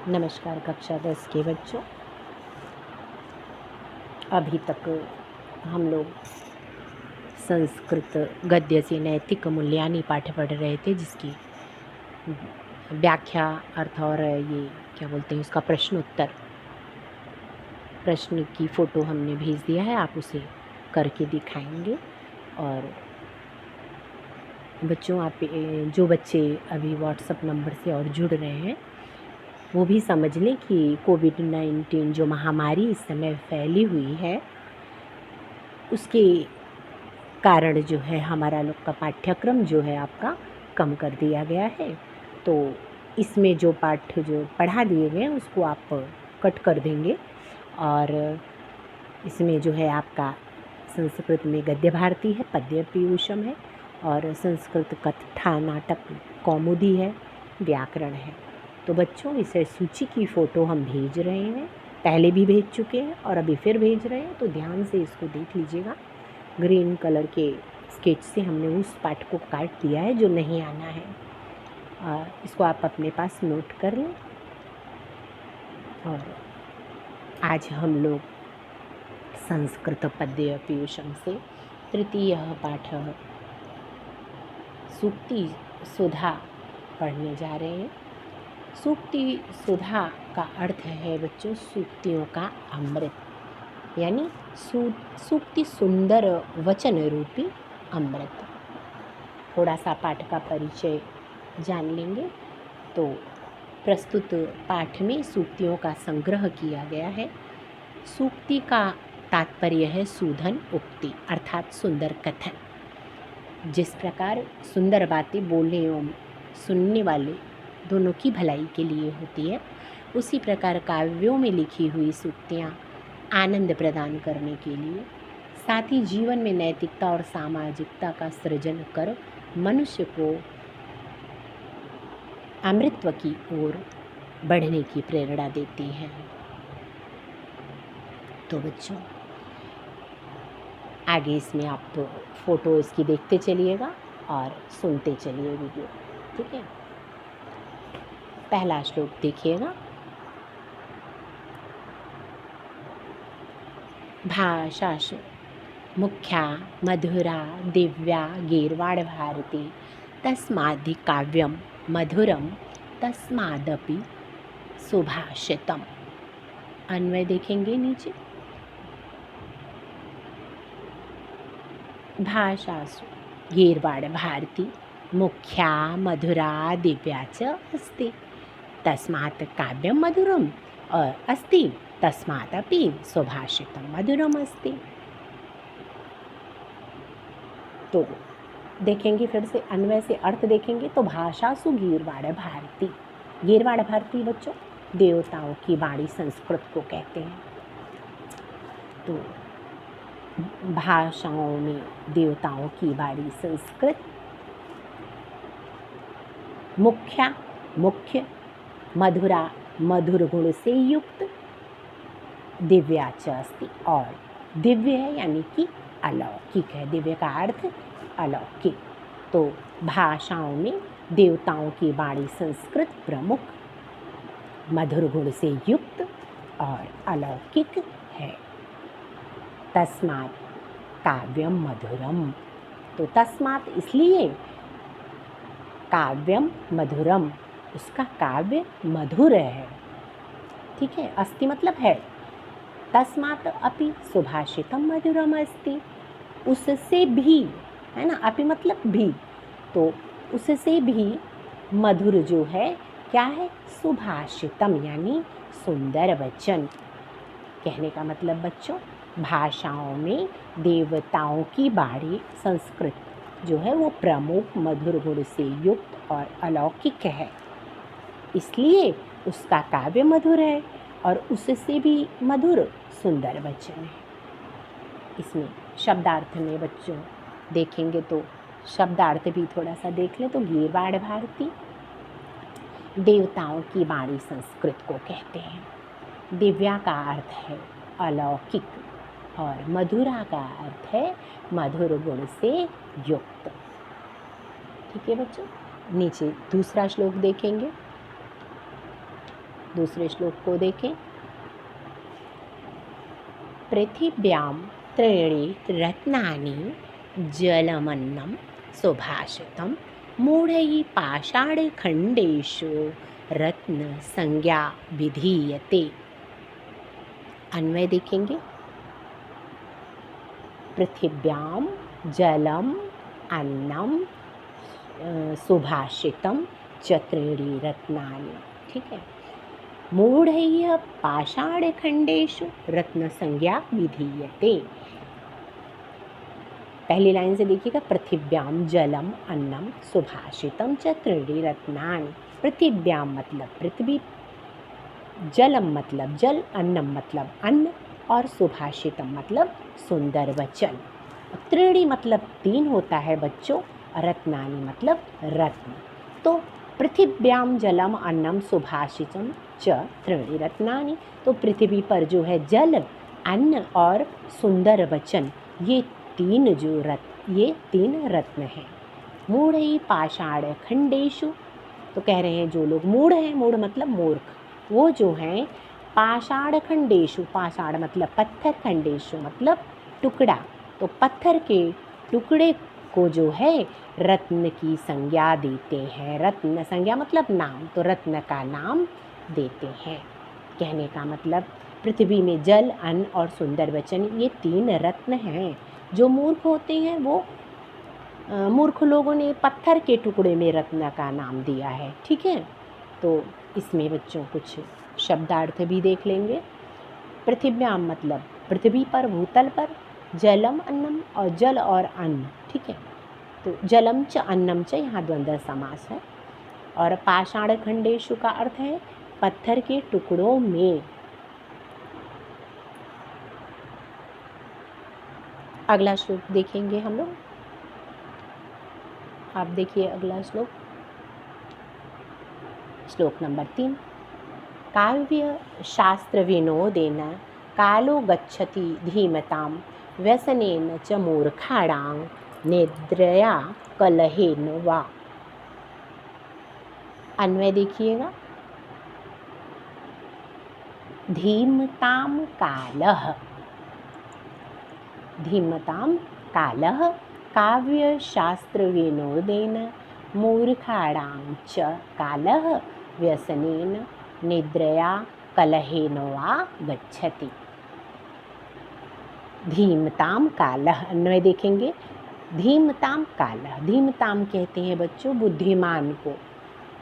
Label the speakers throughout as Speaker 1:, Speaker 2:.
Speaker 1: नमस्कार कक्षा 10 के बच्चों। अभी तक हम लोग संस्कृत गद्य से नैतिक मूल्यानि पाठ पढ़ रहे थे, जिसकी व्याख्या अर्थ और ये क्या बोलते हैं उसका प्रश्न उत्तर। प्रश्न की फ़ोटो हमने भेज दिया है, आप उसे करके दिखाएंगे। और बच्चों, आप जो बच्चे अभी व्हाट्सएप नंबर से और जुड़ रहे हैं वो भी समझ लें कि कोविड-19 जो महामारी इस समय फैली हुई है, उसके कारण जो है हमारा लोग का पाठ्यक्रम जो है आपका कम कर दिया गया है। तो इसमें जो पाठ जो पढ़ा दिए गए हैं उसको आप कट कर देंगे। और इसमें जो है आपका संस्कृत में गद्य भारती है, पद्य पीयूषम है, और संस्कृत कथा नाटक कौमुदी है, व्याकरण है। तो बच्चों, इस सूची की फ़ोटो हम भेज रहे हैं, पहले भी भेज चुके हैं और अभी फिर भेज रहे हैं, तो ध्यान से इसको देख लीजिएगा। ग्रीन कलर के स्केच से हमने उस पाठ को काट दिया है जो नहीं आना है। इसको आप अपने पास नोट कर लें। और आज हम लोग संस्कृत पद्य पीयूषम से तृतीय पाठ सूक्ति सुधा पढ़ने जा रहे हैं। सूक्ति सुधा का अर्थ है बच्चों सूक्तियों का अमृत, यानी सूक्ति सुंदर वचन रूपी अमृत। थोड़ा सा पाठ का परिचय जान लेंगे तो प्रस्तुत पाठ में सूक्तियों का संग्रह किया गया है। सूक्ति का तात्पर्य है सुधन उक्ति, अर्थात सुंदर कथन। जिस प्रकार सुंदर बातें बोलने एवं सुनने वाले दोनों की भलाई के लिए होती है, उसी प्रकार काव्यों में लिखी हुई सूक्तियाँ आनंद प्रदान करने के लिए, साथ ही जीवन में नैतिकता और सामाजिकता का सृजन कर मनुष्य को अमृतत्व की ओर बढ़ने की प्रेरणा देती हैं। तो बच्चों, आगे इसमें आप फ़ोटो इसकी देखते चलिएगा और सुनते चलिए वीडियो, ठीक है। पहला श्लोक देखिएगा। भाषासु मुख्या मधुरा दिव्या गीर्वाण भारती तस्माद्धि काव्यम मधुरम तस्मादपि सुभाषितम। अन्वय देखेंगे नीचे। भाषासु गीर्वाण भारती मुख्या मधुरा दिव्या च अस्ति तस्मात् काव्यम मधुरम अस्ति तस्मादपि सुभाषितम मधुरम अस्ति। तो देखेंगे फिर से, अन्वय से अर्थ देखेंगे तो भाषासु गीर्वाण भारती। गीर्वाण भारती बच्चों देवताओं की वाणी संस्कृत को कहते हैं। तो भाषाओं में देवताओं की वाणी संस्कृत, मुख्य मधुरा मधुर गुण से युक्त, दिव्या च अस्ति और दिव्य है यानी कि अलौकिक है। दिव्य का अर्थ अलौकिक। तो भाषाओं में देवताओं की वाणी संस्कृत प्रमुख, मधुर गुण से युक्त और अलौकिक है। तस्मात् काव्यम मधुरम। तो तस्मात् इसलिए काव्यम मधुरम, उसका काव्य मधुर है, ठीक है। अस्ति मतलब है। तस्मात् अपि सुभाषितम मधुरम अस्ति, उससे भी, है ना, अपि मतलब भी, तो उससे भी मधुर जो है क्या है, सुभाषितम यानी सुंदर वचन। कहने का मतलब बच्चों, भाषाओं में देवताओं की वाणी संस्कृत जो है वो प्रमुख, मधुर गुण से युक्त और अलौकिक है, इसलिए उसका काव्य मधुर है और उससे भी मधुर सुंदर वचन है। इसमें शब्दार्थ में बच्चों देखेंगे तो शब्दार्थ भी थोड़ा सा देख लें तो गीर्वाण भारती देवताओं की वाणी संस्कृत को कहते हैं। दिव्या का अर्थ है अलौकिक और मधुरा का अर्थ है मधुर गुण से युक्त, ठीक है बच्चों। नीचे दूसरा श्लोक देखेंगे। दूसरे श्लोक को देखें। पृथिव्यां त्रीणि रत्नानि जलमन्नं सुभाषितं मूढैः पाषाणखण्डेषु रत्नसंज्ञा विधीयते। अन्वय देखेंगे। पृथिव्यां जलम अन्नम सुभाषितं च त्रीणि रत्नानि। ठीक है। मूढ़ैः पाषाणखण्डेषु रत्नसंज्ञा विधीयते। पहली लाइन से देखिएगा। पृथिव्याम जलम अन्नम सुभाषितम च त्रीणि रत्नानि। पृथिव्याम मतलब पृथ्वी, जलम मतलब जल, अन्नम मतलब अन्न, और सुभाषितम मतलब सुंदर वचन। त्रीणि मतलब 3 होता है बच्चों, रत्नानि मतलब रत्न। तो पृथिव्याम जलम अन्नम सुभाषितम च त्रीणि रत्नानि, तो पृथ्वी पर जो है जल, अन्न और सुंदर वचन, ये 3 रत्न हैं। मूढ़ैः पाषाणखण्डेषु, तो कह रहे हैं जो लोग मूढ़ हैं, मूढ़ मतलब मूर्ख, वो जो हैं पाषाणखण्डेषु, पाषाण मतलब पत्थर, खण्डेषु मतलब टुकड़ा, तो पत्थर के टुकड़े को जो है रत्न की संज्ञा देते हैं। रत्न संज्ञा मतलब नाम, तो रत्न का नाम देते हैं। कहने का मतलब पृथ्वी में जल, अन्न और सुंदर वचन, ये 3 रत्न हैं। जो मूर्ख होते हैं वो मूर्ख लोगों ने पत्थर के टुकड़े में रत्न का नाम दिया है। ठीक है। तो इसमें बच्चों कुछ शब्दार्थ भी देख लेंगे। पृथिव्याम मतलब पृथ्वी पर, भूतल पर, जलम अन्नम और जल और अन्न। ठीक है। तो जलम च अन्नम च यहाँ द्वंद्व समास है। और पाषाणखण्डेषु का अर्थ है पत्थर के टुकड़ों में। अगला श्लोक देखेंगे हम लोग। आप देखिए अगला श्लोक, श्लोक नंबर 3। काव्य शास्त्र विनोदेन कालो गच्छति धीमतां व्यसनेन च मूर्खाणां निद्रया कलहेन वा। अन्वय देखिएगा। धीमतां कालः, धीमतां कालः काव्यशास्त्र विनोदेन मूर्खाणां च कालः व्यसनेन निद्रया कलहेन वा गच्छति। धीमताम कालः, अन्वय देखेंगे। धीमताम कालः, धीमताम कहते हैं बच्चों बुद्धिमान को।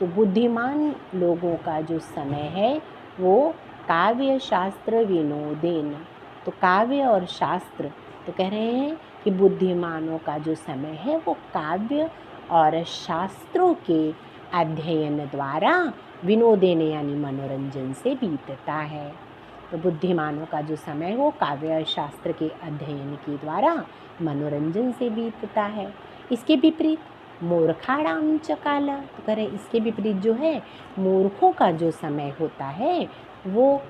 Speaker 1: तो बुद्धिमान लोगों का जो समय है वो काव्य शास्त्र विनोदेन, तो काव्य और शास्त्र, तो कह रहे हैं कि बुद्धिमानों का जो समय है वो काव्य और शास्त्रों के अध्ययन द्वारा विनोदेन यानी मनोरंजन से बीतता है। तो बुद्धिमानों का जो समय है वो काव्य और शास्त्र के अध्ययन के द्वारा मनोरंजन से बीतता है। इसके विपरीत मूर्खाणाम च काल, तो कह रहे इसके विपरीत जो है मूर्खों का जो समय होता है वो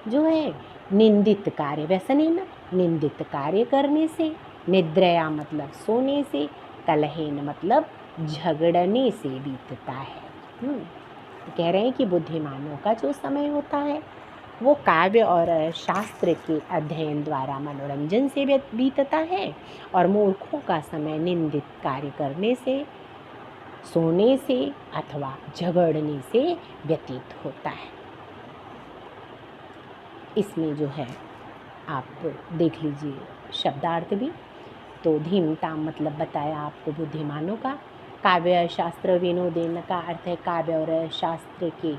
Speaker 1: जो है निंदित कार्य, व्यसनेन निंदित कार्य करने से, निद्रया मतलब सोने से, कलहेन मतलब झगड़ने से बीतता है। तो कह रहे हैं कि बुद्धिमानों का जो समय होता है वो काव्य और शास्त्र के अध्ययन द्वारा मनोरंजन से बीतता है, और मूर्खों का समय निंदित कार्य करने से, सोने से अथवा झगड़ने से व्यतीत होता है। इसमें जो है आप देख लीजिए शब्दार्थ भी। तो धीमताम मतलब बताया आपको बुद्धिमानों का, काव्य शास्त्र विनोदेन का अर्थ है काव्य और शास्त्र के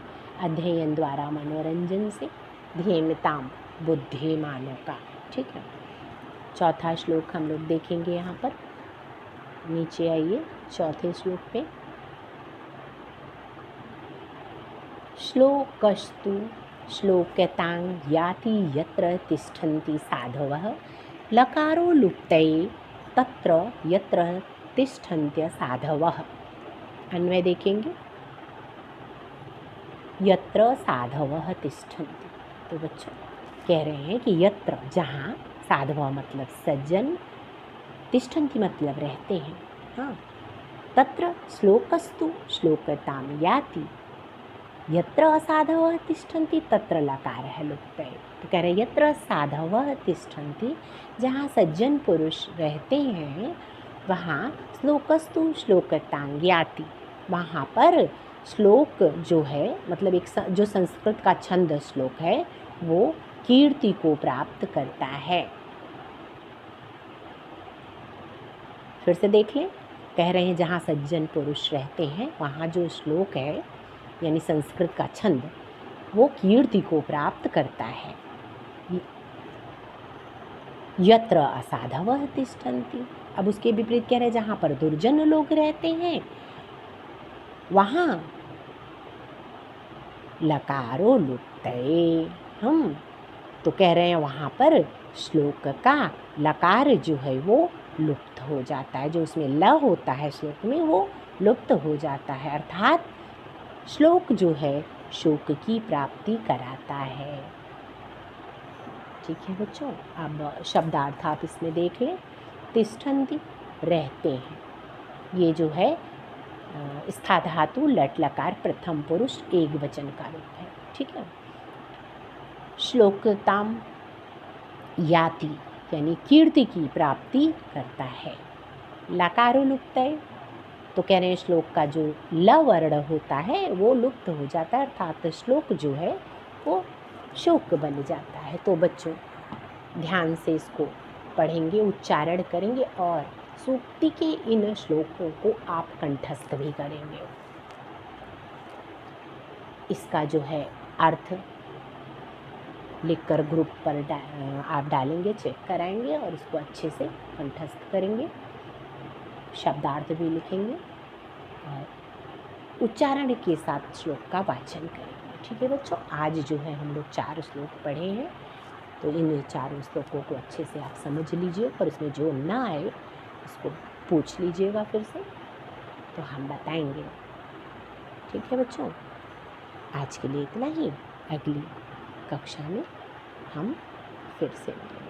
Speaker 1: अध्ययन द्वारा मनोरंजन से, धीमताम बुद्धिमानों का। ठीक है। चौथा श्लोक हम लोग देखेंगे यहाँ पर। नीचे आइए चौथे श्लोक पे। श्लोकस्तु श्लोकतां याति यत्र तिष्ठन्ति साधवः लकारो लुप्तये तत्र यत्र तिष्ठन्त्य साधवः। अन्वय देखेंगे। यत्र साधवः तिष्ठन्ति, तो बच्चों कह रहे हैं कि यत्र जहाँ, साधवः मतलब सज्जन, तिष्ठन्ति मतलब रहते हैं। हाँ। तत्र श्लोकस्तु श्लोकतां याति, यत्र असाधवः तिष्ठन्ति तत्र लकारः लुप्तये। तो कह रहे यत्र साधवः तिष्ठन्ति, जहाँ सज्जन पुरुष रहते हैं वहाँ श्लोकस्तु श्लोकतां याति, वहाँ पर श्लोक जो है मतलब एक जो संस्कृत का छंद श्लोक है वो कीर्ति को प्राप्त करता है। फिर से देख लें, कह रहे हैं जहाँ सज्जन पुरुष रहते हैं वहाँ जो श्लोक है यानी संस्कृत का छंद वो कीर्ति को प्राप्त करता है। यत्र असाधवः तिष्ठन्ति, अब उसके विपरीत कह रहे हैं जहाँ पर दुर्जन लोग रहते हैं वहाँ लकारो लुप्तये। हम तो कह रहे हैं वहाँ पर श्लोक का लकार जो है वो लुप्त हो जाता है, जो उसमें ल होता है श्लोक में वो लुप्त हो जाता है, अर्थात श्लोक जो है शोक की प्राप्ति कराता है। ठीक है बच्चों, अब शब्दार्थ आप इसमें देख लें। तिष्ठन्ति रहते हैं, ये जो है स्था धातु लट लकार प्रथम पुरुष एक वचन का रूप है। ठीक है। श्लोकताम याति यानी कीर्ति की प्राप्ति करता है। लकारो लुप्तये, तो कह रहे हैं श्लोक का जो ल वर्ण होता है वो लुप्त हो जाता है, अर्थात श्लोक जो है वो शोक बन जाता है। तो बच्चों ध्यान से इसको पढ़ेंगे, उच्चारण करेंगे और सूक्ति के इन श्लोकों को आप कंठस्थ भी करेंगे। इसका जो है अर्थ लिखकर ग्रुप पर आप डालेंगे, चेक कराएंगे और इसको अच्छे से कंठस्थ करेंगे, शब्दार्थ भी लिखेंगे और उच्चारण के साथ श्लोक का वाचन करेंगे। ठीक है बच्चों, आज जो है हम लोग 4 श्लोक पढ़े हैं, तो इन 4 श्लोकों को अच्छे से आप समझ लीजिए और इसमें जो ना आए उसको पूछ लीजिएगा फिर से, तो हम बताएंगे। ठीक है बच्चों, आज के लिए इतना ही। अगली कक्षा में हम फिर से मिलेंगे।